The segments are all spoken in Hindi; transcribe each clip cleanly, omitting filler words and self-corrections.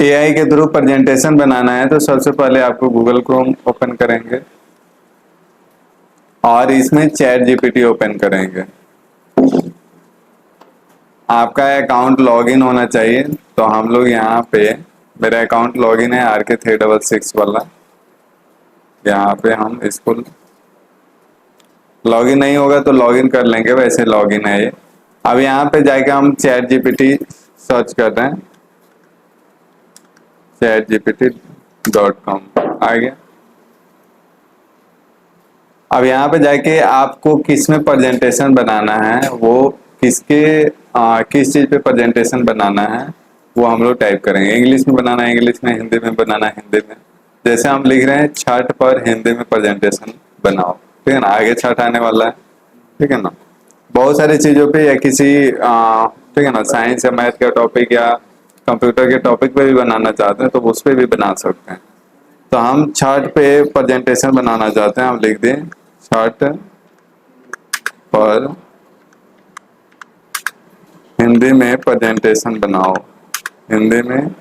एआई के थ्रू प्रेजेंटेशन बनाना है तो सबसे पहले आपको गूगल क्रोम ओपन करेंगे और इसमें चैट जीपीटी ओपन करेंगे। आपका अकाउंट लॉगिन होना चाहिए, तो हम लोग यहाँ पे, मेरा अकाउंट लॉगिन है RK366 वाला, यहाँ पे हम इसको, लॉगिन नहीं होगा तो लॉगिन कर लेंगे, वैसे लॉगिन है ये। अब यहाँ पे जाके हम चैट जीपीटी सर्च कर रहे हैं, chatgpt.com आ गया। अब यहाँ पे जाके आपको किस में प्रेजेंटेशन बनाना है, वो किस चीज पे प्रेजेंटेशन बनाना है वो हम लोग टाइप करेंगे। इंग्लिश में बनाना है इंग्लिश में, हिंदी में बनाना है हिंदी में। जैसे हम लिख रहे हैं छठ पर हिंदी में प्रेजेंटेशन बनाओ, ठीक है ना, आगे छठ आने वाला है, ठीक है ना। बहुत सारी चीजों पे या किसी ठीक है ना, साइंस या मैथ का टॉपिक या कंप्यूटर के टॉपिक पे भी बनाना चाहते हैं तो उस पर भी बना सकते हैं। तो हम छठ पे प्रेजेंटेशन बनाना चाहते हैं, हम लिख दें छठ पर हिंदी में प्रेजेंटेशन बनाओ। हिंदी में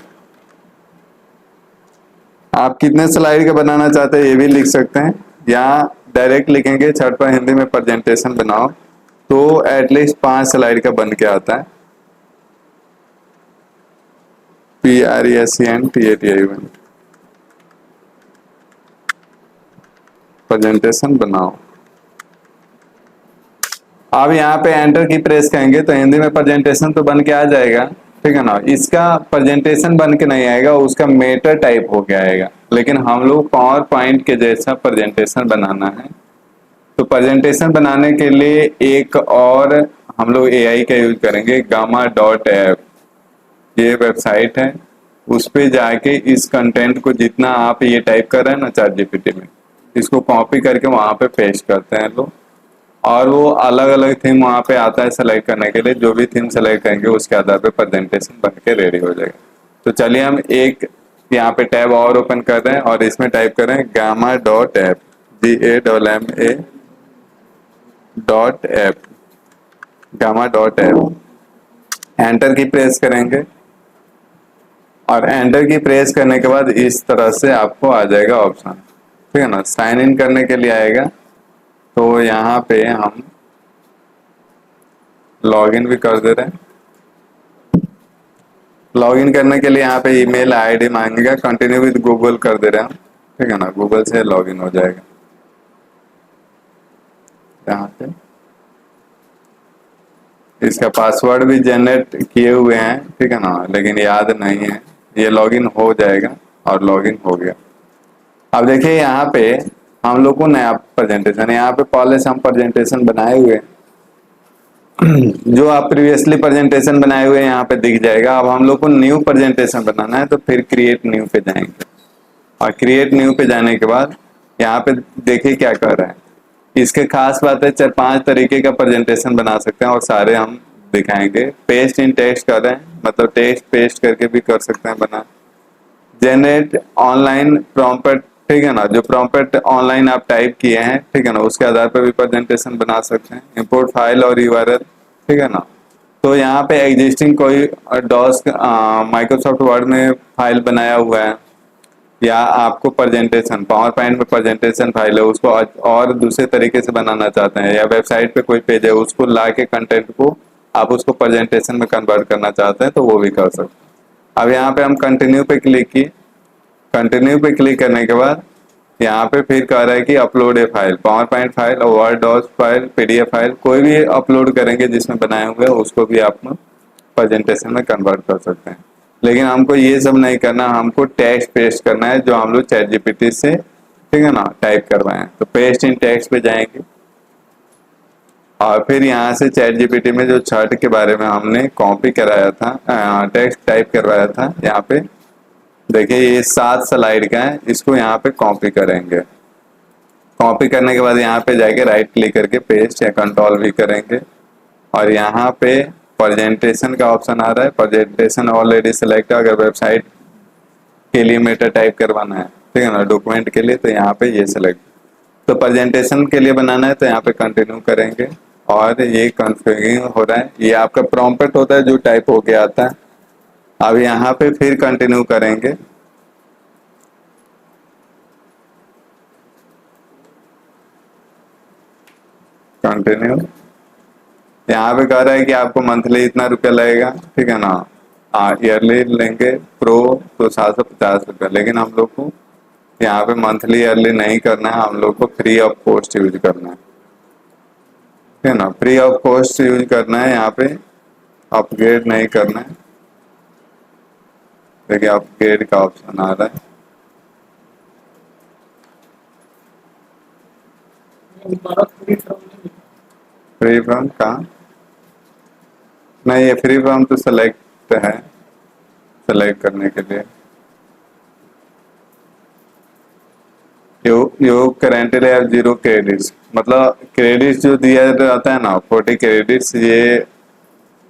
आप कितने स्लाइड का बनाना चाहते हैं ये भी लिख सकते हैं, या डायरेक्ट लिखेंगे छठ पर हिंदी में प्रेजेंटेशन बनाओ तो एटलीस्ट 5 स्लाइड का बन के आता है। PRESENTATI प्रेजेंटेशन बनाओ। अब यहाँ पे एंटर की प्रेस करेंगे तो हिंदी में प्रेजेंटेशन तो बन के आ जाएगा, ठीक है ना। इसका प्रेजेंटेशन बन के नहीं आएगा, उसका मेटर टाइप हो के आएगा, लेकिन हम लोग पावर पॉइंट के जैसा प्रेजेंटेशन बनाना है। तो प्रेजेंटेशन बनाने के लिए एक और हम लोग AI का यूज करेंगे, gamma.app, ये वेबसाइट है। उस पे जाके इस कंटेंट को जितना आप ये टाइप कर रहे हैं ना चैट जीपीटी में, इसको कॉपी करके वहां पे पेस्ट करते हैं लोग, और वो अलग अलग थीम वहां पे आता है सेलेक्ट करने के लिए। जो भी थीम सेलेक्ट करेंगे उसके आधार पे प्रेजेंटेशन बन के रेडी हो जाएगा। तो चलिए हम एक यहाँ पे टैब और ओपन कर रहे हैं और इसमें टाइप कर रहे हैं gamma.app, GAMMA.app, gamma.app। एंटर की प्रेस करेंगे और एंटर की प्रेस करने के बाद इस तरह से आपको आ जाएगा ऑप्शन, ठीक है ना। साइन इन करने के लिए आएगा, तो यहाँ पे हम लॉगिन भी कर दे रहे हैं। लॉगिन करने के लिए यहाँ पे ईमेल आईडी मांगेगा, कंटिन्यू विद गूगल कर दे रहे हैं, ठीक है ना। गूगल से लॉगिन हो जाएगा। यहाँ पे इसका पासवर्ड भी जनरेट किए हुए हैं, ठीक है ना, लेकिन याद नहीं है। ये लॉगिन हो जाएगा और लॉगिन हो गया। अब देखिए यहाँ पे हम लोग को नया प्रेजेंटेशन, यहाँ पे पहले से हम प्रेजेंटेशन बनाए हुए जो आप प्रीवियसली प्रेजेंटेशन बनाए हुए यहाँ पे दिख जाएगा। अब हम लोग को न्यू प्रेजेंटेशन बनाना है, तो फिर क्रिएट न्यू पे जाएंगे और क्रिएट न्यू पे जाने के बाद यहाँ पे देखिए क्या कर रहे हैं। इसके खास बात है 4-5 तरीके का प्रेजेंटेशन बना सकते हैं और सारे हम दिखाएंगे। पेस्ट इन टेक्स्ट कर रहे हैं, मतलब टेक्स्ट पेस्ट करके भी कर सकते हैं बना। जनरेट ऑनलाइन प्रॉम्प्ट, ठीक है ना, जो प्रॉम्प्ट ऑनलाइन आप टाइप किए हैं, ठीक है ना, उसके आधार पर भी प्रेजेंटेशन बना सकते हैं। इंपोर्ट फाइल और URL, ठीक है ना। तो यहाँ पे एग्जिस्टिंग कोई डॉस माइक्रोसॉफ्ट वर्ड में फाइल बनाया हुआ है, या आपको प्रेजेंटेशन पावर पॉइंट में प्रेजेंटेशन फाइल है उसको और दूसरे तरीके से बनाना चाहते हैं, या वेबसाइट पे कोई पेज है उसको ला के कंटेंट को आप उसको प्रेजेंटेशन में कन्वर्ट करना चाहते हैं तो वो भी कर सकते हैं। अब यहाँ पे हम कंटिन्यू पे क्लिक किए। कंटिन्यू पे क्लिक करने के बाद यहाँ पे फिर कह रहा है कि अपलोड ए file, power point file, word doc file, PDF file, कोई भी अपलोड करेंगे जिसमें बनाए हुए उसको भी आप प्रेजेंटेशन में कन्वर्ट कर सकते हैं। लेकिन हमको ये सब नहीं करना, हमको टेक्स्ट पेस्ट करना है जो हम लोग चैट जीपीटी से, ठीक है ना, टाइप करवाए हैं। तो पेस्ट इन टेक्स्ट पे जाएंगे और फिर यहाँ से चैट जीपीटी में जो छठ के बारे में हमने कॉपी कराया था, टेक्स्ट टाइप करवाया था, यहाँ पे देखिए ये 7 स्लाइड का है, इसको यहाँ पे कॉपी करेंगे। कॉपी करने के बाद यहाँ पे जाके राइट क्लिक करके पेस्ट या कंट्रोल भी करेंगे और यहाँ पे प्रेजेंटेशन का ऑप्शन आ रहा है। प्रेजेंटेशन ऑलरेडी सिलेक्ट है, अगर वेबसाइट के लिए मेटा टाइप करवाना है, ठीक है ना, डॉक्यूमेंट के लिए, तो यहाँ पे ये सिलेक्ट। तो प्रेजेंटेशन के लिए बनाना है तो यहाँ पे कंटिन्यू करेंगे और ये कॉन्फ़िगरिंग हो रहा है। ये आपका प्रॉम्प्ट होता है जो टाइप होके आता है, अब यहाँ पे फिर कंटिन्यू करेंगे। कंटिन्यू, यहाँ पे कह रहा है कि आपको मंथली इतना रुपया लगेगा, ठीक है ना। ईयरली लेंगे प्रो तो 750 रुपया, लेकिन हम लोग को यहाँ पे मंथली ईयरली नहीं करना है, हम लोग को फ्री ऑफ कॉस्ट यूज करना है, ठीक है ना। फ्री ऑफ कॉस्ट यूज करना है, यहाँ पे अपग्रेड नहीं करना है। देखिए अपग्रेड का ऑप्शन आ रहा है। फ्री फ्रॉम कहाँ? नहीं, ये फ्री फ्रॉम तो सेलेक्ट है, सेलेक्ट करने के लिए यू करेंटली हैव 0 क्रेडिट्स, मतलब क्रेडिट्स जो दिया जाता है ना 40 क्रेडिट्स, ये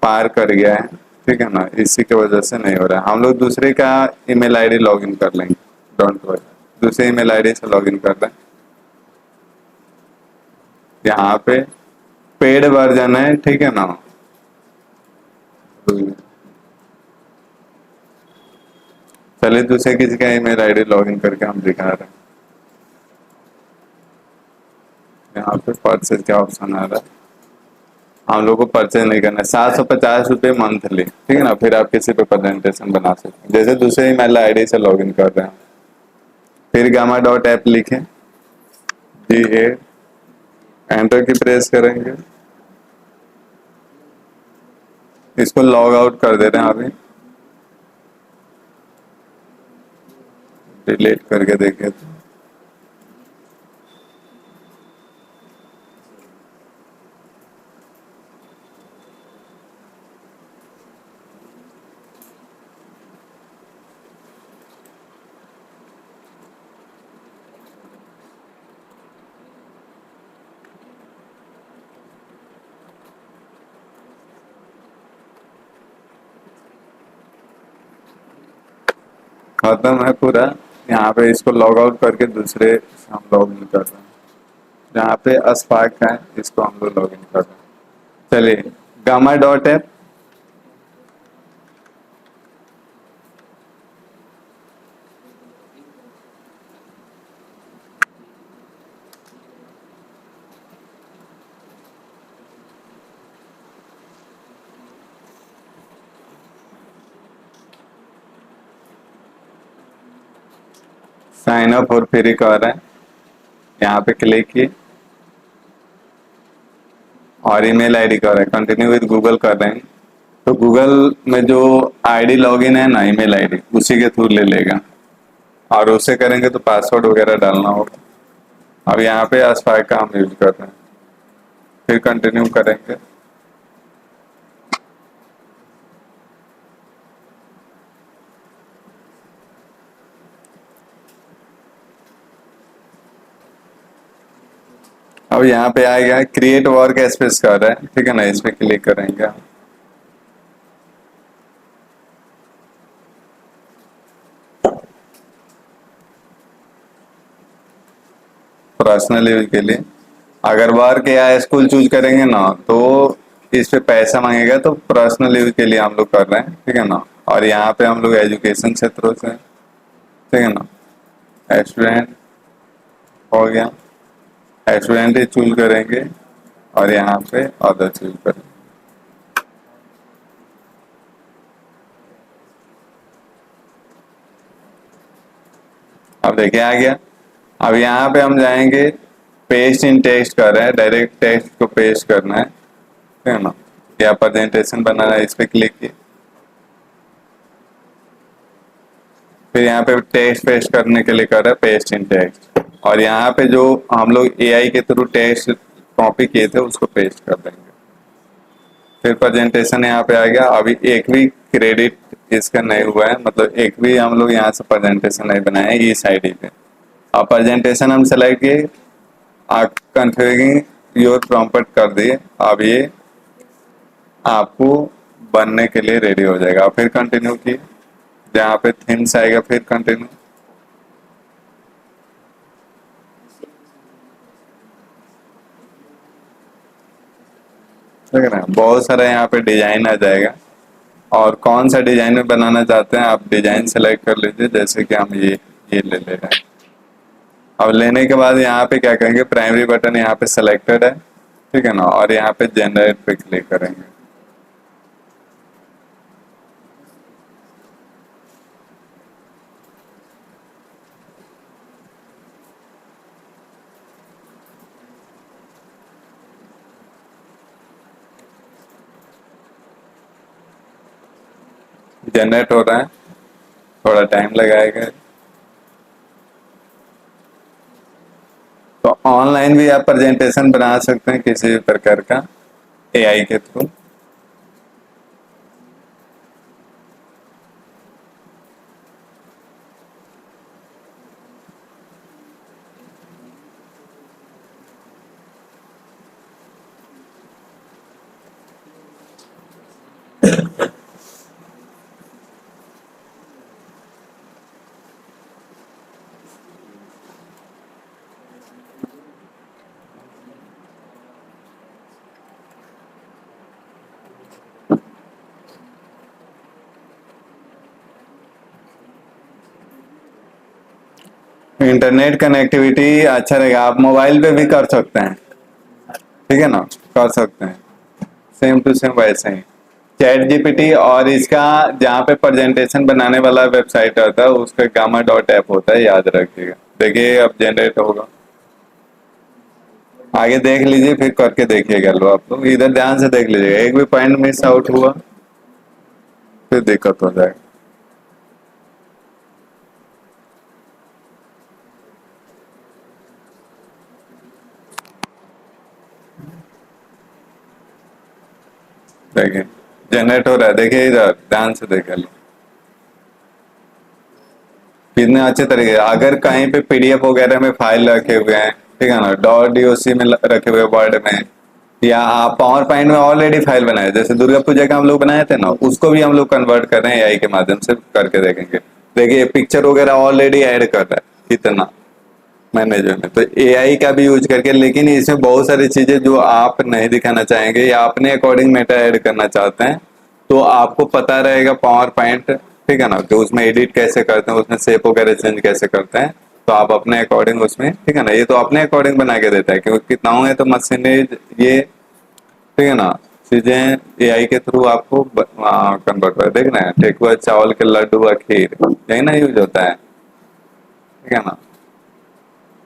पार कर गया है, ठीक है ना, इसी की वजह से नहीं हो रहा है। हम लोग दूसरे का ईमेल आईडी लॉगिन कर लेंगे, डोंट वरी, दूसरे ईमेल आईडी से लॉगिन कर लें। यहाँ पे पेड वर्जन है, ठीक है ना। चलिए दूसरे किसी का ईमेल आईडी लॉगिन करके हम दिखा रहे हैं। यहाँ पे परचेज का ऑप्शन आ रहा है, हम लोग को परचेज नहीं करना है। 750 रुपये मंथली, ठीक है ना। फिर आप किसी पे प्रेजेंटेशन बना सकते हैं, जैसे दूसरे ईमेल आईडी से लॉगिन कर रहे हैं। फिर गामा डॉट ऐप लिखें, G8, एंटर की प्रेस करेंगे, इसको लॉग आउट कर दे रहे हैं अभी, डिलीट करके देखें तो खत्म है पूरा। यहाँ पे इसको लॉग आउट करके दूसरे हम लॉग इन कर रहे हैं। यहाँ पे अस्पार्क है, इसको हम लोग लॉग इन कर रहे हैं। चलिए gamma dot app, sign up और फ्री कर रहे हैं, यहाँ पे क्लिक किए और ईमेल आईडी कर रहे हैं, कंटिन्यू विद गूगल कर रहे हैं। तो गूगल में जो आईडी लॉगिन है ना, ईमेल आईडी, उसी के थ्रू ले लेगा, और उससे करेंगे तो पासवर्ड वगैरह डालना होगा। अब यहाँ पे अस्पार्क का हम यूज कर रहे हैं, फिर कंटिन्यू करेंगे। अब यहाँ पे आएगा क्रिएट वर्क स्पेस कर रहा है, ठीक है ना, इस पे क्लिक करेंगे। पर्सनल यूज के लिए अगर वर्क या स्कूल चूज करेंगे ना तो इस पे पैसा मांगेगा, तो पर्सनल यूज के लिए हम लोग कर रहे हैं, ठीक है ना। और यहाँ पे हम लोग एजुकेशन क्षेत्रों से, ठीक है ना, स्टूडेंट हो गया, स्टूडेंट ही चूज करेंगे और यहाँ पे अदर चूज करेंगे। अब देखिए आ गया। अब यहाँ पे हम जाएंगे, पेस्ट इन टेक्स्ट कर रहे हैं, डायरेक्ट टेक्स्ट को पेस्ट करना है, ठीक है ना, या प्रेजेंटेशन बनाना है, इस पे क्लिक किए। फिर यहाँ पे टेक्स्ट पेस्ट करने के लिए कर रहा है पेस्ट इन टेक्स्ट, और यहाँ पे जो हम लोग एआई के थ्रू टेक्स्ट कॉपी किए थे उसको पेस्ट कर देंगे। फिर प्रेजेंटेशन यहाँ पे आ गया। अभी एक भी क्रेडिट इसका नहीं हुआ है, मतलब एक भी हम लोग यहाँ से प्रेजेंटेशन नहीं बनाए हैं इस आईडी पे। अब प्रेजेंटेशन हम सेलेक्ट किए, आप कॉन्फ़िगरिंग योर प्रॉम्प्ट कर दिए, अब ये आपको बनने के लिए रेडी हो जाएगा। फिर कंटिन्यू किए, जहाँ पे थीम्स आएगा फिर कंटिन्यू। ठीक है ना, बहुत सारा यहाँ पे डिजाइन आ जाएगा, और कौन सा डिजाइन में बनाना चाहते हैं आप डिजाइन सेलेक्ट कर लीजिए, जैसे कि हम ये ले रहे हैं। अब लेने के बाद यहाँ पे क्या करेंगे, प्राइमरी बटन यहाँ पे सेलेक्टेड है, ठीक है ना, और यहाँ पे जनरेट पे क्लिक करेंगे। जनरेट हो रहा है, थोड़ा टाइम लगाएगा। तो ऑनलाइन भी आप प्रेजेंटेशन बना सकते हैं किसी भी प्रकार का एआई के थ्रू। इंटरनेट कनेक्टिविटी अच्छा रहेगा, आप मोबाइल पे भी कर सकते हैं, ठीक है ना, कर सकते हैं सेम टू सेम वैसे ही। चैट जीपीटी और इसका जहाँ पे प्रेजेंटेशन बनाने वाला वेबसाइट आता है उसका gamma.app होता है, याद रखिएगा। देखिए अब जनरेट होगा, आगे देख लीजिए, फिर करके देखिएगा। लो आप लोग इधर ध्यान से देख लीजिएगा, एक भी पॉइंट मिस आउट हुआ फिर दिक्कत हो जाएगा। देखिए जनरेट हो रहा है, देखिए इधर ध्यान से देख लो कितने अच्छे तरीके। अगर कहीं पे पीडीएफ वगैरह में फाइल रखे हुए हैं, ठीक है ना, डॉट डीओसी में रखे हुए वर्ड में, या आप पावर पॉइंट में ऑलरेडी फाइल बनाए, जैसे दुर्गा पूजा का हम लोग बनाए थे ना, उसको भी हम लोग कन्वर्ट कर रहे हैं एआई के माध्यम से, करके देखेंगे। देखिए पिक्चर वगैरह ऑलरेडी ऐड कर रहा है कितना मैनेजर में, तो एआई का भी यूज करके। लेकिन इसमें बहुत सारी चीजें जो आप नहीं दिखाना चाहेंगे या अपने अकॉर्डिंग मेटा ऐड करना चाहते हैं, तो आपको पता रहेगा पावर पॉइंट, ठीक है ना, कि उसमें एडिट कैसे करते हैं, उसमें शेप वगैरह चेंज कैसे करते हैं, तो आप अपने अकॉर्डिंग उसमें, ठीक है ना, ये तो अपने अकॉर्डिंग बना के देता है, क्योंकि कितना है तो मशीनेज ये, ठीक है ना, चीजें एआई के थ्रू आपको कन्वर्ट कर। देख रहे हैं ठेकुआ चावल के लड्डू व खीर, यही ना यूज होता है, ठीक है ना,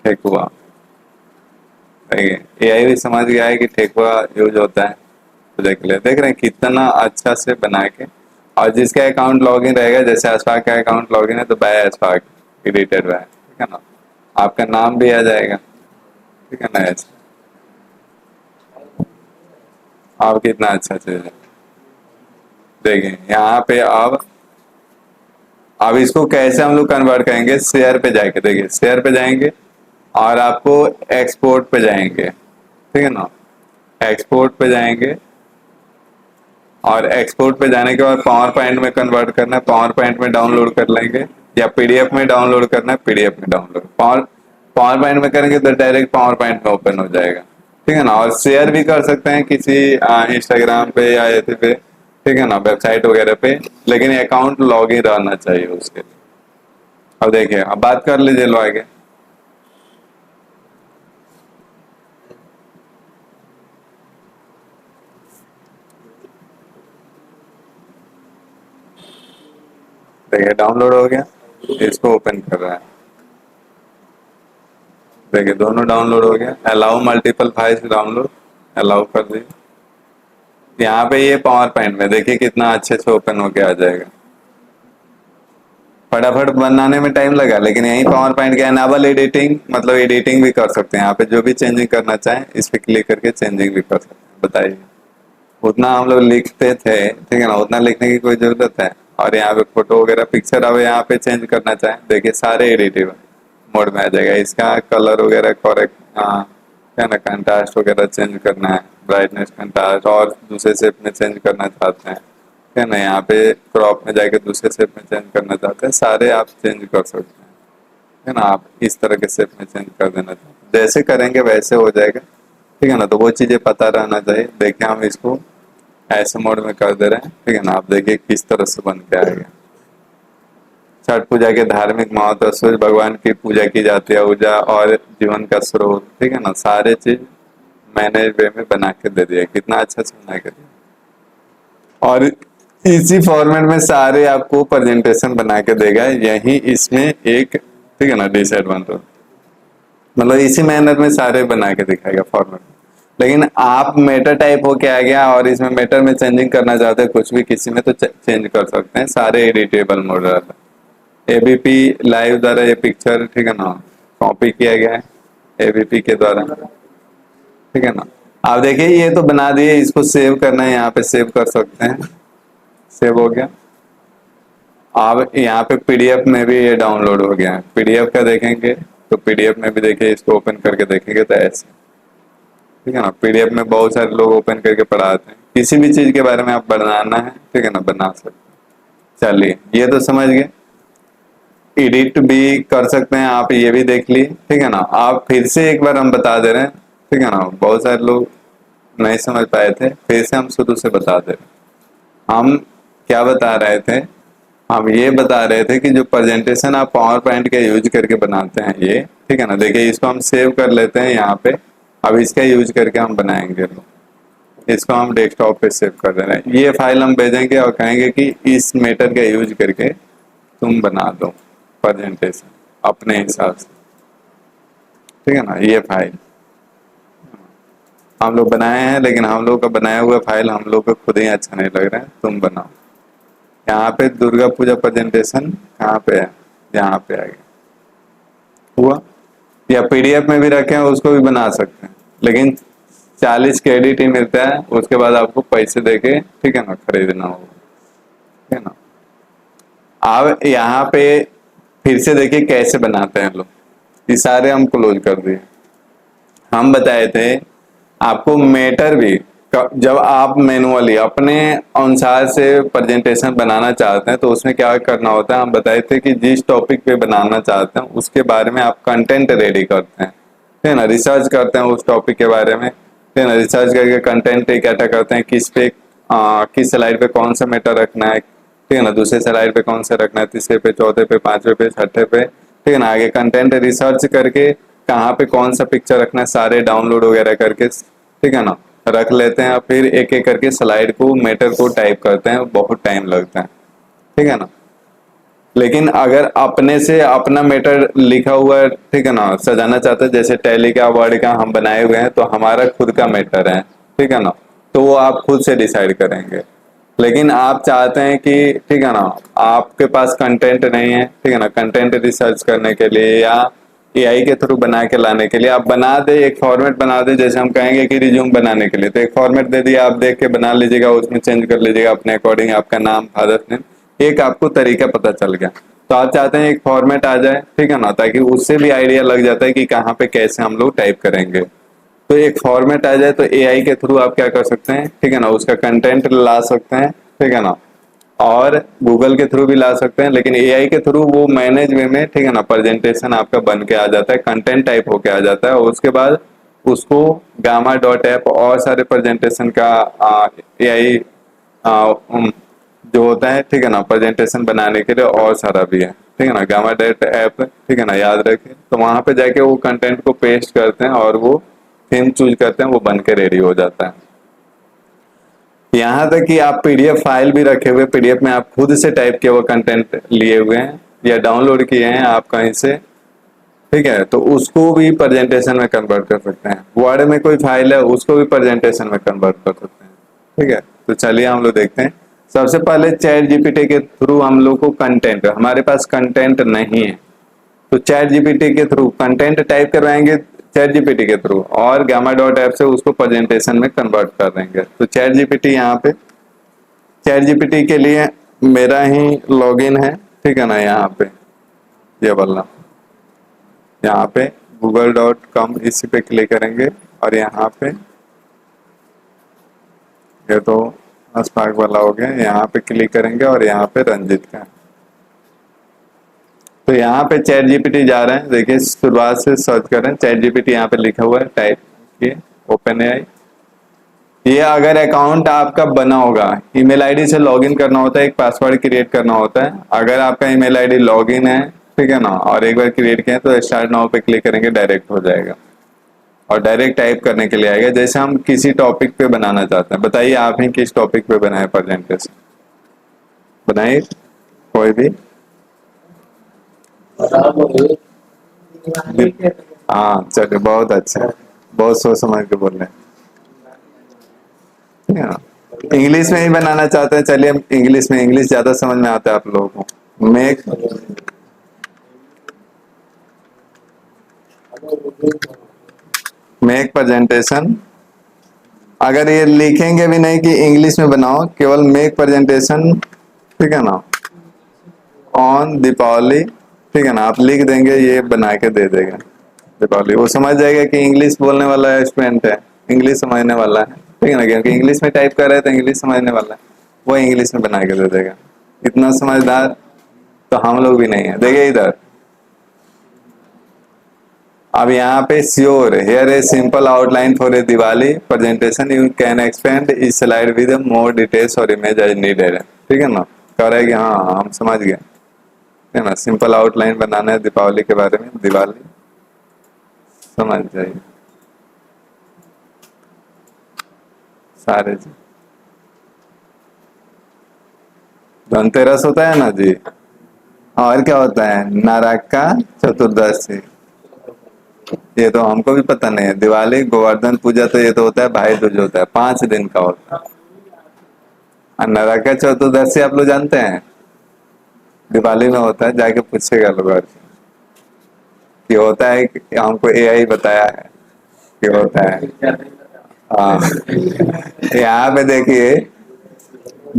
ठेकुआ। एआई भी समझ गया है कि ठेकुआ यूज होता है, तो देख रहे हैं कितना अच्छा से बना के। और जिसका अकाउंट लॉगिन रहेगा, जैसे अशफाक का अकाउंट लॉगिन है तो बाय अशफाक एडिटेड बाय, ठीक है ना, आपका नाम भी आ जाएगा, ठीक है ना, ऐसे आप कितना अच्छा चीज है। देखिए यहाँ पे अब इसको कैसे हम लोग कन्वर्ट करेंगे, शेयर पे जाके, देखिए शेयर पे जाएंगे और आपको एक्सपोर्ट पे जाएंगे, ठीक है ना, एक्सपोर्ट पे जाएंगे और एक्सपोर्ट पे जाने के बाद पावर पॉइंट में कन्वर्ट करना है, पावर पॉइंट में डाउनलोड कर लेंगे, या पीडीएफ में डाउनलोड करना है, पीडीएफ में डाउनलोड, पावर पावर पॉइंट में करेंगे तो डायरेक्ट पावर पॉइंट में ओपन हो जाएगा, ठीक है ना। और शेयर भी कर सकते हैं किसी इंस्टाग्राम पे या ऐसे पे, ठीक है ना, वेबसाइट वगैरह पे, लेकिन अकाउंट लॉग इन रहना चाहिए उसके लिए। अब देखिए, अब बात कर लीजिए लो आगे। देखिए डाउनलोड हो गया, इसको ओपन कर रहा है, देखिए दोनों डाउनलोड हो गया। Allow multiple files download, allow कर दी। यहाँ पे ये पावर पॉइंट में देखिए कितना अच्छे से ओपन होके आ जाएगा। फटाफट बनाने में टाइम लगा, लेकिन यही पावर पॉइंट के एनाबल एडिटिंग, मतलब एडिटिंग भी कर सकते हैं। यहाँ पे जो भी चेंजिंग करना चाहें इस पे क्लिक करके चेंजिंग भी कर सकते हैं। बताइए, उतना हम लोग लिखते थे, ठीक है ना, उतना लिखने की कोई जरूरत है। और यहाँ पे फोटो वगैरह पिक्चर अब यहाँ पे चेंज करना चाहें, देखिए सारे एडिटिव मोड में आ जाएगा। इसका कलर वगैरह करेक्ट, क्या ना, कंट्रास्ट वगैरह चेंज करना है, ब्राइटनेस कंट्रास्ट, और दूसरे शेप में चेंज करना चाहते हैं, है ना, यहाँ पे क्रॉप में जाके दूसरे शेप में चेंज करना चाहते हैं, सारे आप चेंज कर सकते हैं, है ना। आप इस तरह के शेप में चेंज कर देना चाहते हैं, जैसे करेंगे वैसे हो जाएगा, ठीक है ना। तो वो चीजें पता रहना चाहिए। देखिए हम इसको ऐसे मोड में कर दे रहे हैं, ठीक है ना। आप देखिए किस तरह से बन के आएगा। छठ पूजा के धार्मिक महत्व, सूर्य भगवान की पूजा की जाती है, ऊर्जा और जीवन का स्रोत, ठीक है ना। सारे चीज मैंने वे में बना के दे दिया, कितना अच्छा से बना के दिया। और इसी फॉर्मेट में सारे आपको प्रेजेंटेशन बना के देगा। यही इसमें एक, ठीक है ना, डिसएडवांटेज, मतलब इसी मेहनत में सारे बना के दिखाएगा फॉर्मेट। लेकिन आप मेटर टाइप होके आ गया और इसमें मेटर में चेंजिंग करना चाहते हैं कुछ भी किसी में, तो चेंज कर सकते हैं, सारे एडिटेबल मोड रहता है। एबीपी लाइव द्वारा ये पिक्चर, ठीक है ना, कॉपी किया गया है एबीपी के द्वारा, ठीक है ना। आप देखिए ये तो बना दिए, इसको सेव करना है, यहाँ पे सेव कर सकते हैं। सेव हो गया। आप यहाँ पे पीडीएफ में भी ये डाउनलोड हो गया है। पीडीएफ का देखेंगे तो पीडीएफ में भी देखिए, इसको ओपन करके देखेंगे तो ऐसे, ठीक है ना। पीडीएफ में बहुत सारे लोग ओपन करके पढ़ाते हैं, किसी भी चीज के बारे में आप बनाना है, ठीक है ना, बना सकते हैं। चलिए ये तो समझ गए। एडिट भी कर सकते हैं आप, ये भी देख लिए, ठीक है ना। आप फिर से एक बार हम बता दे रहे हैं, ठीक है ना, बहुत सारे लोग नहीं समझ पाए थे, फिर से हम शुरू से बता दे रहे हैं। हम क्या बता रहे थे, हम ये बता रहे थे कि जो प्रेजेंटेशन आप पावर पॉइंट का यूज करके बनाते हैं ये, ठीक है ना। देखिए इसको हम सेव कर लेते हैं यहाँ पे, अब इसका यूज करके हम बनाएंगे। इसको हम डेस्कटॉप पे सेव कर दे रहे हैं, ये फाइल हम भेजेंगे और कहेंगे कि इस मेथड का यूज करके तुम बना दो प्रेजेंटेशन अपने हिसाब से, ठीक है ना। ये फाइल हम लोग बनाए हैं, लेकिन हम लोग का बनाया हुआ फाइल हम लोग को खुद ही अच्छा नहीं लग रहा है, तुम बनाओ। यहाँ पे दुर्गा पूजा प्रेजेंटेशन कहाँ पे है, यहाँ पे आ गया हुआ। या पीडीएफ में भी रखे हैं, उसको भी बना सकते हैं, लेकिन 40 क्रेडिट ही मिलता है, उसके बाद आपको पैसे देके, ठीक है ना, खरीदना होगा, ठीक है ना। अब यहाँ पे फिर से देखिए कैसे बनाते हैं लोग, ये सारे हम क्लोज कर दिए। हम बताए थे आपको मेटर भी, जब आप मैनुअली अपने अनुसार से प्रेजेंटेशन बनाना चाहते हैं तो उसमें क्या करना होता है, हम बताए थे कि जिस टॉपिक पे बनाना चाहते हैं उसके बारे में आप कंटेंट रेडी करते हैं, ठीक है ना, रिसर्च करते हैं उस टॉपिक के बारे में, ठीक है ना। रिसर्च करके कंटेंट इकट्ठा करते हैं, किस पे किस स्लाइड पे कौन सा मैटर रखना है, ठीक है ना, दूसरे स्लाइड पे कौन सा रखना है, तीसरे पे, चौथे पे, पांचवे पे, छठे पे, ठीक है ना। आगे कंटेंट रिसर्च करके कहाँ पे कौन सा पिक्चर रखना है, सारे डाउनलोड वगैरह करके, ठीक है ना, रख लेते हैं। फिर एक एक करके स्लाइड को, मैटर को टाइप करते हैं, बहुत टाइम लगता है, ठीक है ना। लेकिन अगर अपने से अपना मैटर लिखा हुआ है, ठीक है ना, सजाना चाहते हैं, जैसे टैली का, वर्ड का हम बनाए हुए हैं, तो हमारा खुद का मैटर है, ठीक है ना, तो वो आप खुद से डिसाइड करेंगे। लेकिन आप चाहते हैं कि, ठीक है ना, आपके पास कंटेंट नहीं है, ठीक है ना, कंटेंट रिसर्च करने के लिए या एआई के थ्रू बना के लाने के लिए, आप बना दे, एक फॉर्मेट बना दे। जैसे हम कहेंगे कि रिज्यूम बनाने के लिए, तो एक फॉर्मेट दे दिया, आप देख के बना लीजिएगा, उसमें चेंज कर लीजिएगा अपने अकॉर्डिंग, आपका नाम, फादर्स नेम, एक आपको तरीका पता चल गया। तो आप चाहते हैं एक फॉर्मेट आ जाए, ठीक है ना, ताकि उससे भी आइडिया लग जाता है कि कहाँ पे कैसे हम लोग टाइप करेंगे। तो एक फॉर्मेट आ जाए तो एआई के थ्रू आप क्या कर सकते हैं, ठीक है ना, उसका कंटेंट ला सकते हैं, ठीक है ना, और गूगल के थ्रू भी ला सकते हैं। लेकिन एआई के थ्रू वो मैनेज वे में, ठीक है ना, प्रेजेंटेशन आपका बन के आ जाता है, कंटेंट टाइप होके आ जाता है, और उसके बाद उसको गामा डॉट ऐप और सारे प्रेजेंटेशन का एआई जो होता है, ठीक है ना, प्रेजेंटेशन बनाने के लिए और सारा भी है, ठीक है ना, गामा डॉट ऐप, ठीक है ना, याद रखें। तो वहां पे जाके वो कंटेंट को पेस्ट करते हैं और वो थीम चूज करते हैं, वो बन के रेडी हो जाता है। यहाँ तक कि आप पीडीएफ फाइल भी रखे हुए, पीडीएफ में आप खुद से टाइप किए हुए कंटेंट लिए हुए हैं या डाउनलोड किए हैं आप कहीं से, ठीक है, तो उसको भी प्रेजेंटेशन में कन्वर्ट कर सकते हैं। वर्ड में कोई फाइल है उसको भी प्रेजेंटेशन में कन्वर्ट कर सकते हैं, ठीक है। तो चलिए हम लोग देखते हैं। सबसे पहले चैट जीपीटी के थ्रू हम लोग को कंटेंट, हमारे पास कंटेंट नहीं है, तो चैट जीपीटी के थ्रू कंटेंट टाइप करवाएंगे, चैट जीपीटी के थ्रू, और गामा डॉट ऐप से उसको प्रेजेंटेशन में कन्वर्ट कर देंगे। तो चैट जीपीटी, यहाँ पे चैट जीपीटी के लिए मेरा ही लॉगिन है, ठीक है ना, यहाँ पे ये वाला, यहाँ पे google.com, इसी पे क्लिक करेंगे और यहाँ पे ये तो अस्पाक वाला हो गया, यहाँ पे क्लिक करेंगे और यहाँ पे रंजित का। तो यहाँ पे चैट जीपीटी जा रहे हैं, देखिए शुरुआत से सर्च करें चैट जीपीटी, यहाँ पे लिखा हुआ है, टाइप किए ओपन एआई, ये अगर अकाउंट आपका बना होगा, ईमेल आईडी से लॉगिन करना होता है, एक पासवर्ड क्रिएट करना होता है। अगर आपका ईमेल आईडी लॉगिन है, ठीक है ना, और एक बार क्रिएट किया तो स्टार्ट नाउ पे क्लिक करेंगे, डायरेक्ट हो जाएगा और डायरेक्ट टाइप करने के लिए आएगा। जैसे हम किसी टॉपिक पे बनाना चाहते हैं, बताइए आप ही किस टॉपिक पे बनाए प्रेजेंटेशन, बनाइए कोई भी। हाँ चलिए, बहुत अच्छा है, बहुत सोच समझ के बोल रहे हैं। इंग्लिश में ही बनाना चाहते हैं, चलिए हम इंग्लिश में, इंग्लिश ज्यादा समझ में आता है आप लोगों को। मेक प्रेजेंटेशन, अगर ये लिखेंगे भी नहीं कि इंग्लिश में बनाओ, केवल मेक प्रेजेंटेशन, ठीक है ना, ऑन दीपावली, ठीक है ना, आप लिख देंगे, ये बना के दे देगा दीपावली। वो समझ जाएगा कि इंग्लिश बोलने वाला स्टूडेंट है, इंग्लिश समझने वाला है, ठीक है ना, क्योंकि इंग्लिश में टाइप कर रहे हैं तो इंग्लिश समझने वाला है, वो इंग्लिश में बना के दे देगा। इतना समझदार तो हम लोग भी नहीं है। देखिए इधर, अब यहाँ पे sure, here a simple outline for a Diwali presentation, you can expand इस स्लाइड विद मोर डिटेल्स और इमेज एज नीडेड, ठीक है ना। कह रहा है कि हाँ हम समझ गए, है ना, सिंपल आउटलाइन बनाना है दीपावली के बारे में, दिवाली समझ जाइए सारे जी। धनतेरस होता है ना जी, और क्या होता है, नरका चतुर्दशी, ये तो हमको भी पता नहीं है। दिवाली, गोवर्धन पूजा, तो ये तो होता है भाई दूज होता है, 5 दिन का होता है। और नरका चतुर्दशी आप लोग जानते हैं, दिवाली में होता है, जाके पूछेगा लोग और कि होता है कि हमको एआई बताया है कि होता है। हाँ यहाँ पे देखिए,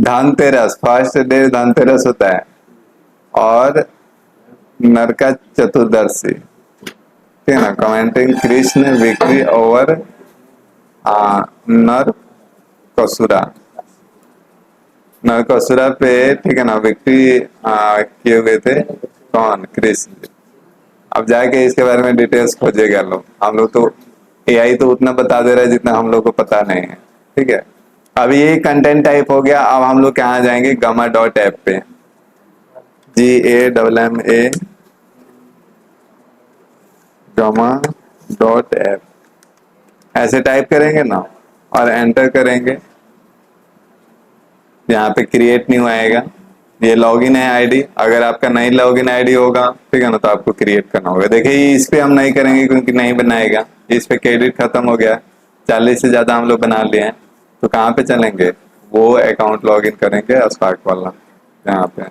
धनतेरस, फर्स्ट डे धनतेरस होता है, और नरका चतुर्दशी, ठीक है ना, कमेंटिंग कृष्ण विक्ट्री ओवर नरकसुरा, नरकसुरा पे, ठीक है ना, विक्ट्री किए हुए थे कौन, कृष्ण। अब जाके इसके बारे में डिटेल्स खोजेगा लोग, हम लोग तो, एआई तो उतना बता दे रहा है जितना हम लोग को पता नहीं है, ठीक है। अब ये कंटेंट टाइप हो गया। अब हम लोग कहाँ जाएंगे, गमा डॉट ऐप पे, GAMMA, गमा डॉट ऐप, ऐसे टाइप करेंगे ना और एंटर करेंगे, यहाँ पे क्रिएट न्यू आएगा। ये लॉगिन है आईडी, अगर आपका नई लॉगिन आईडी होगा, ठीक है ना, तो आपको क्रिएट करना होगा। देखिए इस पे हम नहीं करेंगे क्योंकि नहीं बनाएगा, इस पे क्रेडिट खत्म हो गया, 40 से ज्यादा हम लोग बना लिए हैं। तो कहाँ पे चलेंगे, वो अकाउंट लॉगिन करेंगे स्पार्क वाला यहाँ पे,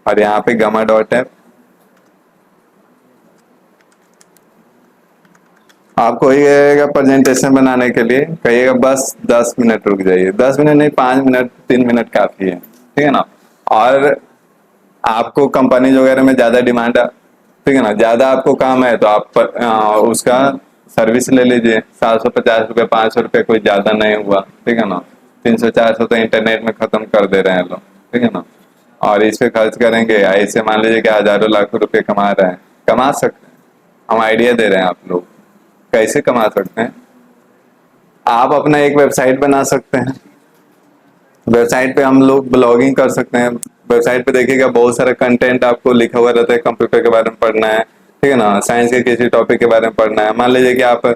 और यहाँ पे गमा डॉट ऐप। आपको ही कहेगा प्रेजेंटेशन बनाने के लिए, कहिएगा बस 10 मिनट रुक जाइए, 10 मिनट नहीं, 5 मिनट, 3 मिनट काफी है, ठीक है ना। और आपको कंपनी वगैरह में ज्यादा डिमांड, ठीक है ना, ज्यादा आपको काम है तो आप उसका सर्विस ले लीजिए, 750 रुपये, 500 रुपये, कोई ज्यादा नहीं हुआ, ठीक है ना। 300-400 तो इंटरनेट में खत्म कर दे रहे हैं लोग, ठीक है ना। और इस पे खर्च करेंगे, ऐसे मान लीजिए कि हजारों लाखों रुपए कमा रहे हैं, कमा सकते हैं, हम आइडिया दे रहे हैं, आप लोग कैसे कमा सकते हैं। आप अपना एक वेबसाइट बना सकते हैं, वेबसाइट पे हम लोग ब्लॉगिंग कर सकते हैं। वेबसाइट पे देखिएगा बहुत सारा कंटेंट आपको लिखा हुआ रहता है, कंप्यूटर के बारे में पढ़ना है, ठीक है ना, साइंस के किसी टॉपिक के बारे में पढ़ना है। मान लीजिए कि आप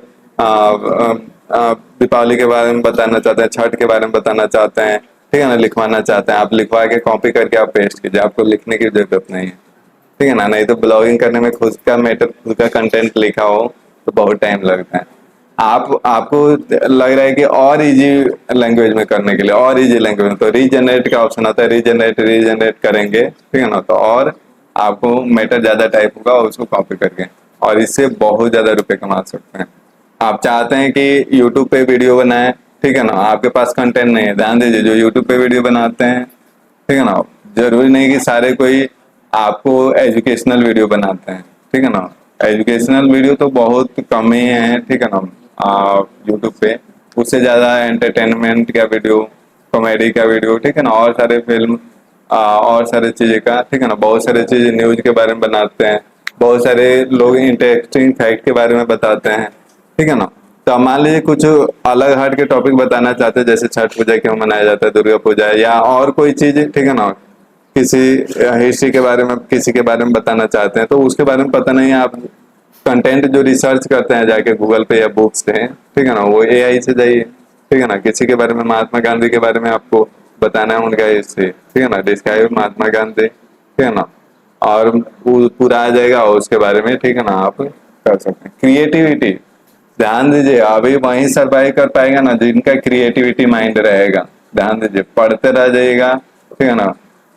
दीपावली के बारे में बताना चाहते हैं, छठ के बारे में बताना चाहते हैं, ठीक है ना, लिखवाना चाहते हैं, आप लिखवा के कॉपी करके आप पेस्ट कीजिए, आपको लिखने की जरूरत नहीं है, ठीक है ना। नहीं तो ब्लॉगिंग करने में खुद का मैटर, खुद का कंटेंट लिखा हो तो बहुत टाइम लगता है। आपको लग रहा है कि और इजी लैंग्वेज में करने के लिए, और इजी लैंग्वेज में, तो रीजनरेट का ऑप्शन आता है, रीजनरेट करेंगे, ठीक है ना, तो और आपको मैटर ज्यादा टाइप होगा और उसको कॉपी करके, और इससे बहुत ज्यादा रुपए कमा सकते हैं। आप चाहते हैं कि यूट्यूब पे वीडियो बनाएं, ठीक है ना, आपके पास कंटेंट नहीं है, ध्यान दीजिए, जो यूट्यूब पे वीडियो बनाते हैं, ठीक है ना, जरूरी नहीं कि सारे कोई आपको एजुकेशनल वीडियो बनाते हैं, ठीक है ना। एजुकेशनल वीडियो तो बहुत कम ही है, ठीक है ना, यूट्यूब पे। उससे ज्यादा एंटरटेनमेंट का वीडियो, कॉमेडी का वीडियो, ठीक है ना, और सारे फिल्म, और सारे चीजें का, ठीक है ना, बहुत सारे चीजें न्यूज के बारे में बनाते हैं, बहुत सारे लोग इंटरेस्टिंग फैक्ट के बारे में बताते हैं, ठीक है ना। तो अब मान लीजिए कुछ अलग हट के टॉपिक बताना चाहते हैं, जैसे छठ पूजा क्यों मनाया जाता है, दुर्गा पूजा या और कोई चीज, ठीक है ना, किसी हिस्ट्री के बारे में, किसी के बारे में बताना चाहते हैं, तो उसके बारे में पता नहीं है, आप कंटेंट जो रिसर्च करते हैं जाके गूगल पे या बुक्स पे, ठीक है ना, वो एआई से जाइए, ठीक है ना। किसी के बारे में, महात्मा गांधी के बारे में आपको बताना है, उनका हिस्ट्री, ठीक है ना, डिस्क्राइब महात्मा गांधी, ठीक है ना, और पूरा आ जाएगा उसके बारे में, ठीक है ना, आप कर सकते हैं। क्रिएटिविटी, ध्यान दीजिए, अभी वहीं सर्वाइव कर पाएगा ना जिनका क्रिएटिविटी माइंड रहेगा। ध्यान दीजिए, पढ़ते रह जाइएगा, ठीक है ना,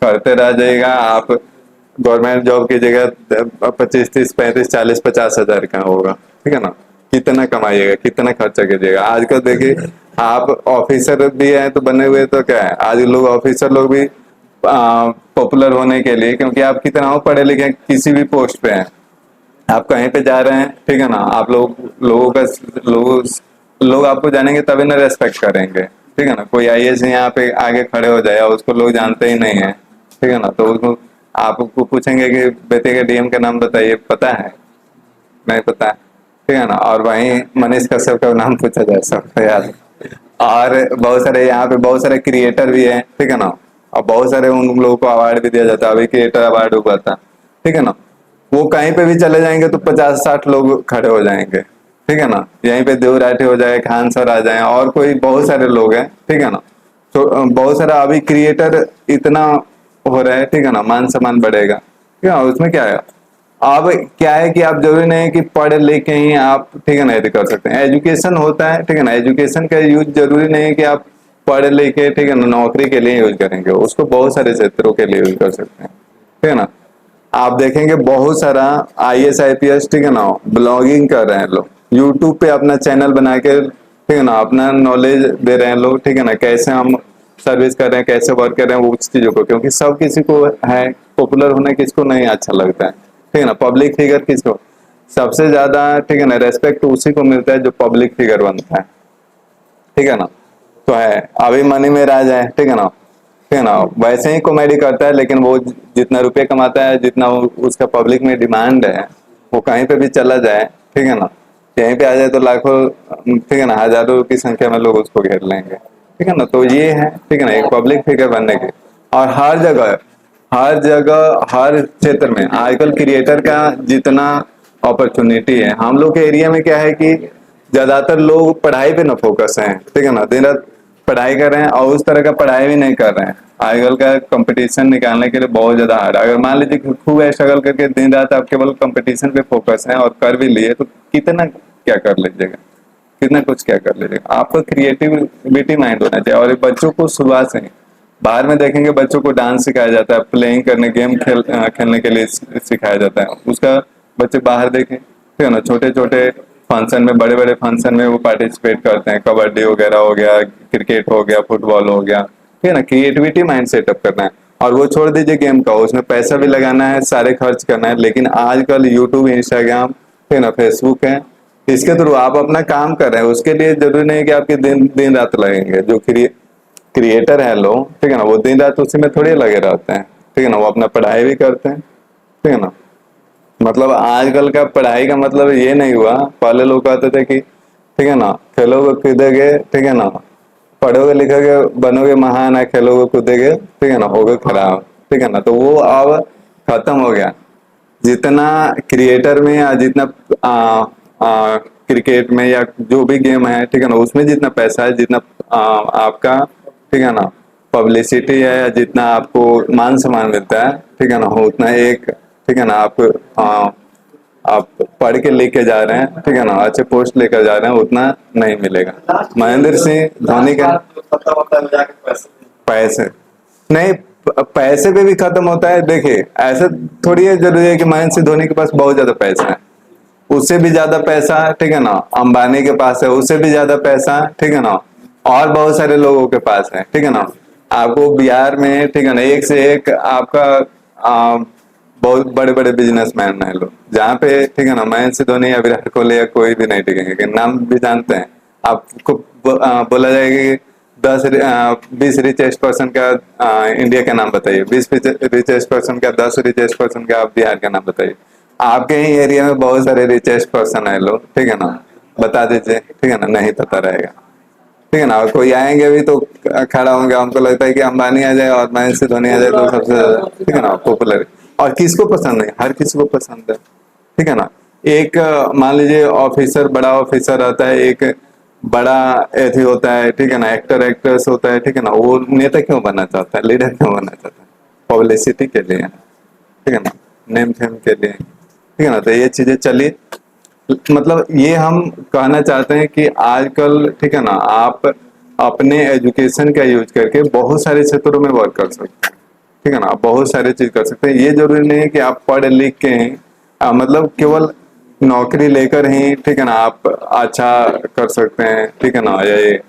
करते रह जाइएगा, आप गवर्नमेंट जॉब की जगह 25, 30, 35, 40, 50 हजार का होगा, ठीक है ना, कितना कमाइएगा, कितना खर्चा कीजिएगा। आजकल देखिए, आप ऑफिसर भी हैं तो बने हुए, तो क्या है, आज लोग ऑफिसर लोग भी पॉपुलर होने के लिए, क्योंकि आप कितना हो पढ़े लिखे, किसी भी पोस्ट पे हैं, आप कहीं पे जा रहे हैं, ठीक है ना, आप लोग आपको जानेंगे तभी ना रेस्पेक्ट करेंगे, ठीक है ना। कोई आईएएस यहाँ पे आगे खड़े हो जाए और उसको लोग जानते ही नहीं है, ठीक है ना, तो उसको आपको पूछेंगे कि बेटे के डीएम का नाम बताइए, पता है, नहीं पता है, ठीक है ना। और वहीं मनीष कश्यप का नाम पूछा जाए, सबको याद है। और बहुत सारे यहाँ पे बहुत सारे क्रिएटर भी है, ठीक है ना, और बहुत सारे उन लोगों को अवार्ड भी दिया जाता है। अभी क्रिएटर अवार्ड हुआ था, ठीक है ना, वो कहीं पे भी चले जाएंगे तो 50-60 लोग खड़े हो जाएंगे, ठीक है ना। यहीं पे देव राठी हो जाए, खान सर आ जाए, और कोई बहुत सारे लोग हैं, ठीक है ना। तो बहुत सारा अभी क्रिएटर इतना हो रहा है, ठीक है ना, मान सम्मान बढ़ेगा, ठीक है। उसमें क्या है, अब क्या है कि आप जरूरी नहीं है कि पढ़ लिख के ही आप, ठीक है ना, ये कर सकते हैं। एजुकेशन होता है, ठीक है ना, एजुकेशन का यूज जरूरी नहीं है कि आप पढ़ लिख के, ठीक है ना, नौकरी के लिए यूज करेंगे, उसको बहुत सारे क्षेत्रों के लिए यूज कर सकते हैं, ठीक है ना। आप देखेंगे बहुत सारा आईएएस आईपीएस, ठीक है ना, ब्लॉगिंग कर रहे हैं लोग, यूट्यूब पे अपना चैनल बना के, ठीक है ना, अपना नॉलेज दे रहे हैं लोग, ठीक है ना, कैसे हम सर्विस कर रहे हैं, कैसे वर्क कर रहे हैं, वो चीजों को, क्योंकि सब किसी को है, पॉपुलर होना किसको नहीं अच्छा लगता है, ठीक है ना, पब्लिक फिगर किसको सबसे ज्यादा, ठीक है ना, रेस्पेक्ट उसी को मिलता है जो पब्लिक फिगर बनता है, ठीक है ना। तो है, अभी मनी में राज है, ठीक है ना, ठीक है ना, वैसे ही कॉमेडी करता है, लेकिन वो जितना रुपए कमाता है, जितना उसका पब्लिक में डिमांड है, वो कहीं पे भी चला जाए, ठीक है ना, कहीं पे आ जाए तो लाखों, ठीक है ना, हजारों की संख्या में लोग उसको घेर लेंगे, ठीक है ना। तो ये है, ठीक है ना, एक पब्लिक फिगर बनने के। और हर जगह हर क्षेत्र में आजकल क्रिएटर का जितना अपॉर्चुनिटी है, हम लोग के एरिया में क्या है कि ज्यादातर लोग पढ़ाई पे ना फोकस है, ठीक है ना, दिन रात पढ़ाई कर रहे हैं, और उस तरह का पढ़ाई भी नहीं कर रहे हैं। आजकल का कंपटीशन निकालने के लिए बहुत ज्यादा हार्ड है। अगर मान लीजिए खूब स्ट्रगल करके दिन रात आप केवल कंपटीशन पे फोकस है और कर भी लिए, तो कितना क्या कर लीजिएगा, कितना कुछ क्या कर लीजिएगा। आपका क्रिएटिविटी माइंड होना चाहिए। और बच्चों को शुरुआत से, बाहर में देखेंगे बच्चों को डांस सिखाया जाता है, प्लेइंग करने, गेम खेलने के लिए सिखाया जाता है, उसका बच्चे बाहर देखें, ठीक है ना, छोटे छोटे फंक्शन में, बड़े बड़े फंक्शन में वो पार्टिसिपेट करते हैं, कबड्डी वगैरह हो गया, क्रिकेट हो गया, फुटबॉल हो गया, ठीक है ना। क्रिएटिविटी माइंड सेटअप करना है। और वो छोड़ दीजिए गेम का, उसमें पैसा भी लगाना है, सारे खर्च करना है, लेकिन आजकल यूट्यूब, इंस्टाग्राम, ठीक है ना, फेसबुक है, इसके थ्रू आप अपना काम कर रहे हैं। उसके लिए जरूरी नहीं कि आपके दिन दिन रात लगेंगे। जो क्रिएटर है लोग, ठीक है ना, वो दिन रात उसी में थोड़ी लगे रहते हैं, ठीक है ना, वो अपना पढ़ाई भी करते हैं, ठीक है ना। मतलब आजकल का पढ़ाई का मतलब ये नहीं हुआ, पहले लोग कहते थे कि, ठीक है ना, खेलोगे कूदोगे, ठीक है ना, पढ़ोगे लिखोगे बनोगे महान, है खेलोगे कूदोगे, ठीक है ना, होगे खराब, ठीक है ना। तो वो अब खत्म हो गया। जितना क्रिएटर में या जितना क्रिकेट में या जो भी गेम है, ठीक है ना, उसमें जितना पैसा है, जितना आपका, ठीक है ना, पब्लिसिटी है, या जितना आपको मान सम्मान मिलता है, ठीक है ना, उतना एक, ठीक है ना, आप पढ़ के लेके जा रहे हैं, ठीक है ना, अच्छे पोस्ट लेकर जा रहे हैं, उतना नहीं मिलेगा। महेंद्र सिंह धोनी का पैसे नहीं, पैसे पे भी खत्म होता है। देखिए, ऐसे थोड़ी है जरूरी है कि महेंद्र सिंह धोनी के पास बहुत ज्यादा पैसा है, उससे भी ज्यादा पैसा, ठीक है ना, अंबानी के पास है, उससे भी ज्यादा पैसा, ठीक है ना, और बहुत सारे लोगों के पास है, ठीक है ना। आपको बिहार में, ठीक है ना, एक से एक आपका बहुत बड़े बड़े बिजनेसमैन है लोग, जहाँ पे, ठीक है ना, महेंद्र सिंह धोनी या विराट कोहली या कोई भी नहीं टिकेंगे, कि नाम भी जानते हैं। आपको बोला जाएगा कि 20 रिचेस्ट पर्सन का इंडिया का नाम बताइए, 20 रिचेस्ट पर्सन का, 10 रिचेस्ट पर्सन का आप बिहार का नाम बताइए। आपके ही एरिया में बहुत सारे रिचेस्ट पर्सन है लोग, ठीक है ना, बता दीजिए, ठीक है ना, नहीं पता रहेगा, ठीक है ना। और कोई आएंगे भी तो खड़ा होंगे, हमको लगता है कि अंबानी आ जाए और महेंद्र सिंह धोनी आ जाए तो सबसे ज्यादा, ठीक है ना, पॉपुलर। और किसको पसंद है, हर किसी को पसंद है, ठीक है ना। एक मान लीजिए ऑफिसर, बड़ा ऑफिसर आता है, एक बड़ा एथी होता है, ठीक है ना, एक्टर एक्ट्रेस होता है, ठीक है ना, वो नेता क्यों बनना चाहता है, लीडर क्यों बनना चाहता है? पब्लिसिटी के लिए, ठीक है ना, नेम फेम के लिए, ठीक है ना। तो ये चीजें चलिए, मतलब ये हम कहना चाहते हैं कि आजकल, ठीक है ना, आप अपने एजुकेशन का यूज करके बहुत सारे क्षेत्रों में वर्क कर सकते हैं, ठीक है ना, आप बहुत सारे चीज कर सकते हैं। ये जरूरी नहीं है कि आप पढ़ लिख के ही मतलब केवल नौकरी लेकर ही, ठीक है ना, आप अच्छा कर सकते हैं, ठीक है ना। ये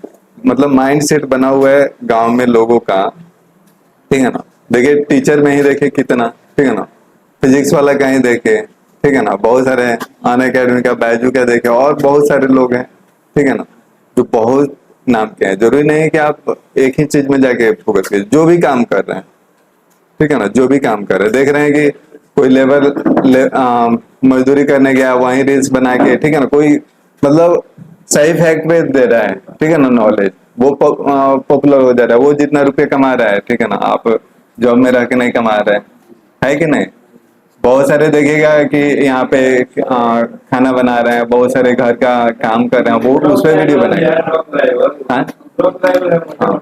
मतलब माइंड सेट बना हुआ है गांव में लोगों का, ठीक है ना। देखिए टीचर में ही देखे कितना, ठीक है ना, फिजिक्स वाला कहीं देखे, ठीक है ना, बहुत सारे हैं, अन अकेडमी का, बैजू का देखे, और बहुत सारे लोग हैं, ठीक है ना, जो बहुत नाम के हैं। जरूरी नहीं है कि आप एक ही चीज में जाके फोकस कीजिए, जो भी काम कर रहे हैं, ठीक है ना, जो भी काम कर रहे हैं, देख रहे हैं कि कोई मजदूरी करने गया, वहीं रील्स बना के, ठीक है ना, कोई मतलब सही फैक्ट पे दे रहा है, ठीक है ना, नॉलेज, वो पॉपुलर हो जा रहा है, वो जितना रुपये कमा रहा है, ठीक है ना, आप जॉब में रह के नहीं कमा रहे हैं, है कि नहीं। बहुत सारे देखिएगा कि यहाँ पे खाना बना रहे हैं, बहुत सारे घर का काम कर रहे हैं, वो उस पर वीडियो बनाएंगे। हाँ हाँ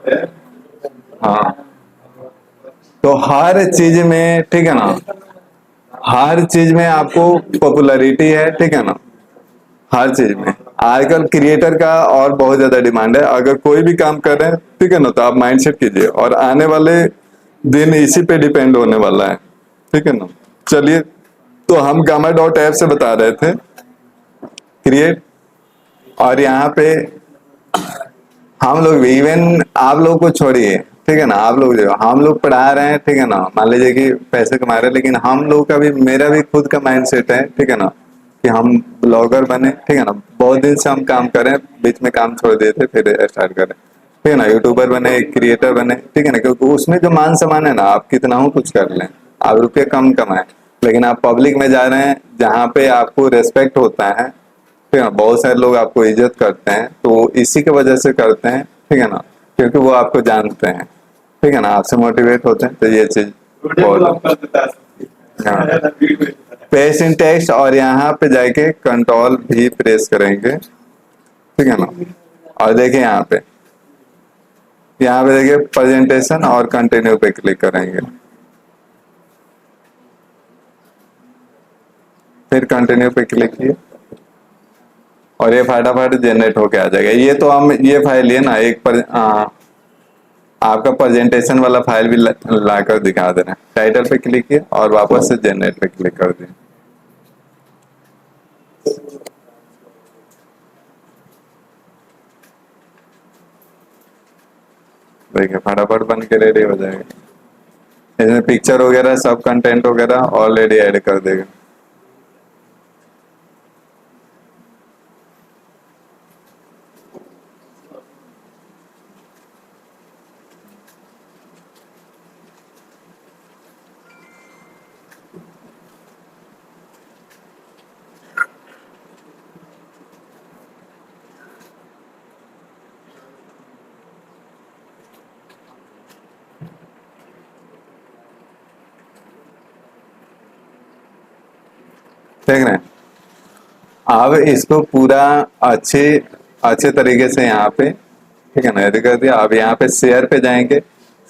हाँ। तो हर चीज में, ठीक है ना, हर चीज में आपको पॉपुलैरिटी है, ठीक है ना, हर चीज में आजकल क्रिएटर का और बहुत ज्यादा डिमांड है। अगर कोई भी काम कर रहे हैं, ठीक है ना, तो आप माइंडसेट कीजिए, और आने वाले दिन इसी पे डिपेंड होने वाला है, ठीक है ना। चलिए, तो हम गामा डॉट ऐप से बता रहे थे क्रिएट, और यहाँ पे हम लोग भी, इवन आप लोग को छोड़िए, ठीक है ना, आप लोग जो हम लोग पढ़ा रहे हैं, ठीक है ना, मान लीजिए कि पैसे कमा रहे हैं, लेकिन हम लोग का भी, मेरा भी खुद का माइंड सेट है, ठीक है ना, कि हम ब्लॉगर बने, ठीक है ना। बहुत दिन से हम काम कर रहे हैं, बीच में काम छोड़ दिए थे, फिर स्टार्ट कर रहे हैं, ठीक है ना। यूट्यूबर बने, क्रिएटर बने, ठीक है ना, क्योंकि उसमें जो मान सम्मान है ना, आप कितना हो कुछ कर लें, आप रुपये कम कमाए, लेकिन आप पब्लिक में जा रहे हैं जहाँ पे आपको रेस्पेक्ट होता है, ठीक है, बहुत सारे लोग आपको इज्जत करते हैं, तो इसी की वजह से करते हैं, ठीक है ना, क्योंकि वो आपको जानते हैं, ठीक है ना, आपसे मोटिवेट होते हैं, तो ये चीज पेस्ट इन टेक्स्ट, और यहाँ पे जाके कंट्रोल भी प्रेस करेंगे, ठीक है ना। और देखिए यहाँ पे देखिए प्रेजेंटेशन, और कंटिन्यू पे क्लिक करेंगे, फिर कंटिन्यू पे क्लिक किए, और ये फटाफट जनरेट होके आ जाएगा। ये तो हम ये फाइल है ना, आपका प्रेजेंटेशन वाला फाइल भी ला कर दिखा दे रहे हैं। टाइटल पे क्लिक किए और वापस से जनरेट पे क्लिक कर दिए। देखिए फटाफट बन के रेडी हो जाएगा। इसमें पिक्चर वगैरह सब कंटेंट वगैरह ऑलरेडी ऐड कर देगा। देख रहे हैं, अब इसको पूरा अच्छे अच्छे तरीके से यहाँ पे, ठीक है ना, यदि कर दिया। अब यहाँ पे शेयर पे जाएंगे,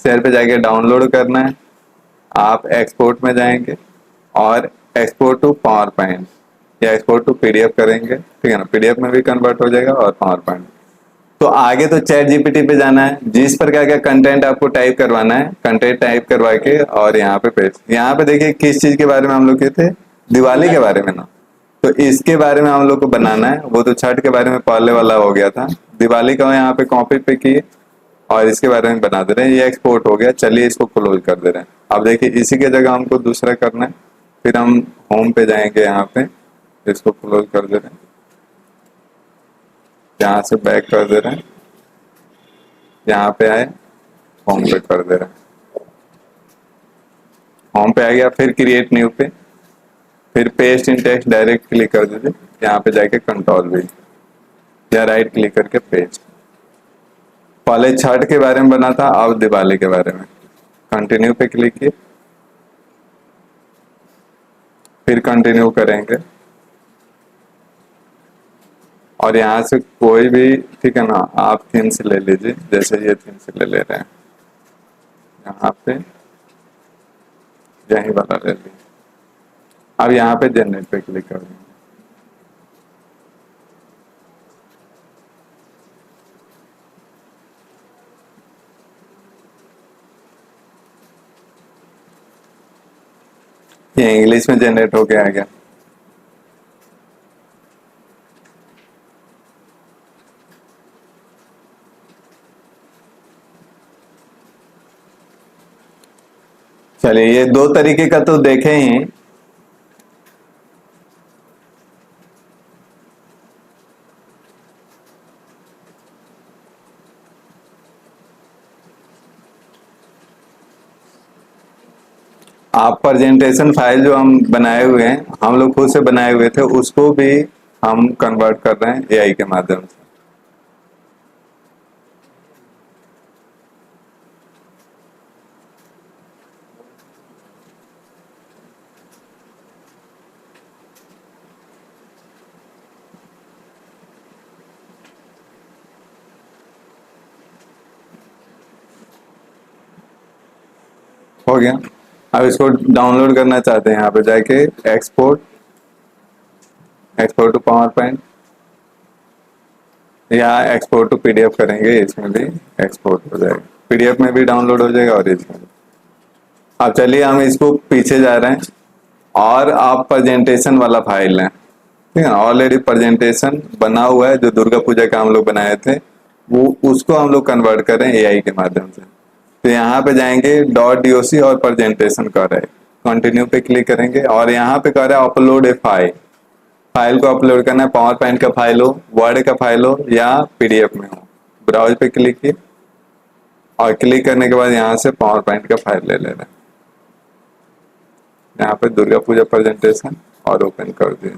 शेयर पे जाके डाउनलोड करना है, आप एक्सपोर्ट में जाएंगे और एक्सपोर्ट टू पावर पॉइंट या एक्सपोर्ट टू पीडीएफ करेंगे, ठीक है ना, पीडीएफ में भी कन्वर्ट हो जाएगा और पावर पॉइंट। तो आगे तो चैट जीपीटी पे जाना है, जिस प्रकार का कंटेंट आपको टाइप करवाना है, कंटेंट टाइप करवा के और यहाँ पे पेस्ट। यहाँ पे देखिए किस चीज के बारे में हम लोग किए थे, दिवाली के बारे में ना, तो इसके बारे में हम लोग को बनाना है। वो तो छठ के बारे में पहले वाला हो गया था, दिवाली का यहाँ पे कॉपी पे किए और इसके बारे में बना दे रहे हैं। ये एक्सपोर्ट हो गया, चलिए इसको क्लोज कर दे रहे हैं। अब देखिए इसी के जगह हमको दूसरा करना है, फिर हम होम पे जाएंगे, यहाँ पे इसको क्लोज कर दे रहे हैं, यहाँ से बैक कर दे रहे हैं, यहाँ पे आए होम पे कर दे रहे हैं, होम पे आ गया, फिर क्रिएट न्यू पे, फिर paste in text direct click कर दीजिए, यहाँ पे जाके कंट्रोल भी, या राइट क्लिक करके पेज। पहले छठ के बारे में बना था, अब दिवाली के बारे में। कंटिन्यू पे क्लिक किए, फिर कंटिन्यू करेंगे और यहाँ से कोई भी, ठीक है ना, आप थीम्स ले लीजिए, जैसे ये थीम्स ले रहे हैं, यहाँ पे यही वाला ले लीजिए। अब यहाँ पे जनरेट पे क्लिक कर देंगे। ये इंग्लिश में जनरेट होके आ गया। चलिए, ये दो तरीके का तो देखे ही। आप प्रेजेंटेशन फाइल जो हम बनाए हुए हैं, हम लोग खुद से बनाए हुए थे, उसको भी हम कन्वर्ट कर रहे हैं एआई के माध्यम से। हो गया। अब इसको डाउनलोड करना चाहते हैं, यहाँ पे जाके export, export to PowerPoint या एक्सपोर्ट टू पीडीएफ करेंगे, इसमें भी एक्सपोर्ट हो जाएगा, पीडीएफ में भी डाउनलोड हो जाएगा और इसमें। अब चलिए हम इसको पीछे जा रहे हैं और आप प्रेजेंटेशन वाला फाइल है, ठीक है, ऑलरेडी प्रेजेंटेशन बना हुआ है जो दुर्गा पूजा का हम लोग बनाए थे, वो उसको हम लोग कन्वर्ट कर रहे हैं एआई के माध्यम से। तो यहाँ पे जाएंगे .doc और प्रेजेंटेशन कर रहे हैं, कंटिन्यू पे क्लिक करेंगे और यहाँ पे कर रहा है अपलोड ए फाइल। फाइल को अपलोड करना है, पावर पॉइंट का फाइल हो, वर्ड का फाइल हो या पीडीएफ में हो। ब्राउज पे क्लिक किए और क्लिक करने के बाद यहाँ से पावर पॉइंट का फाइल ले रहे हैं, यहाँ पे दुर्गा पूजा प्रेजेंटेशन और ओपन कर दिए।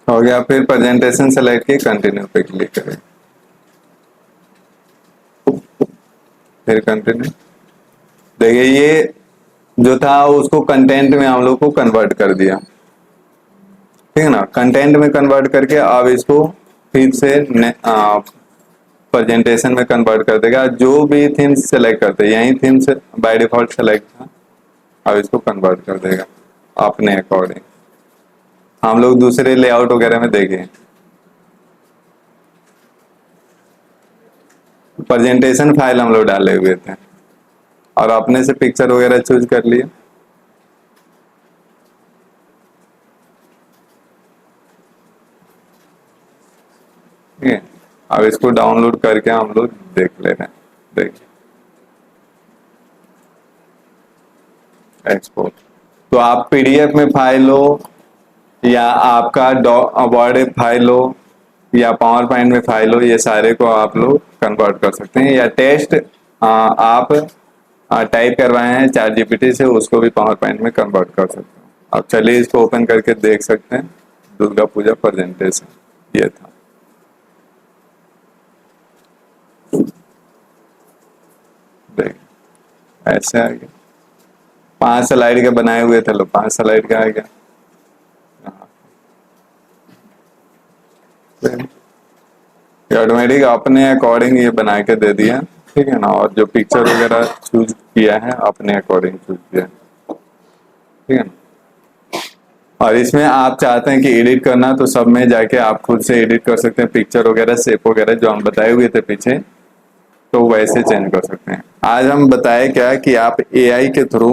हो गया, फिर प्रेजेंटेशन सेलेक्ट किए, कंटिन्यू पे क्लिक करें, फिर कंटिन्यू। देखिए ये जो था उसको कंटेंट में हम लोग को कन्वर्ट कर दिया, ठीक है ना। कंटेंट में कन्वर्ट करके अब इसको फिर से प्रेजेंटेशन में कन्वर्ट कर देगा। जो भी थीम्स सेलेक्ट करते हैं, यही थीम्स बाय डिफॉल्ट सेलेक्ट था, अब इसको कन्वर्ट कर देगा अपने अकॉर्डिंग। हम लोग दूसरे लेआउट वगैरह में देखें, प्रेजेंटेशन फाइल हम लोग डाले हुए थे और अपने से पिक्चर वगैरह चूज कर लिए। ठीक है, अब इसको डाउनलोड करके हम लोग देख ले रहे हैं। देखिए एक्सपोर्ट, तो आप पीडीएफ में फाइल हो या आपका वर्ड फाइल हो या पावर पॉइंट में फाइल हो, ये सारे को आप लोग कन्वर्ट कर सकते हैं। या टेस्ट आप टाइप करवाए हैं चैट जीपीटी से, उसको भी पावर पॉइंट में कन्वर्ट कर सकते हैं। अब चलिए इसको ओपन करके देख सकते हैं। दुर्गा पूजा प्रेजेंटेशन ये था। देख ऐसे आ गया, 5 स्लाइड के बनाए हुए थे, लो 5 स्लाइड का आ गया। ऑटोमेटिक अपने अकॉर्डिंग ये बना के दे दिया, ठीक है ना। और जो पिक्चर वगैरह चूज किया है अपने अकॉर्डिंग चूज किया, ठीक है ना। और इसमें आप चाहते हैं कि एडिट करना, तो सब में जाके आप खुद से एडिट कर सकते हैं, पिक्चर वगैरह शेप वगैरह जो हम बताए हुए थे पीछे, तो वैसे चेंज कर सकते हैं। आज हम बताए क्या कि आप एआई के थ्रू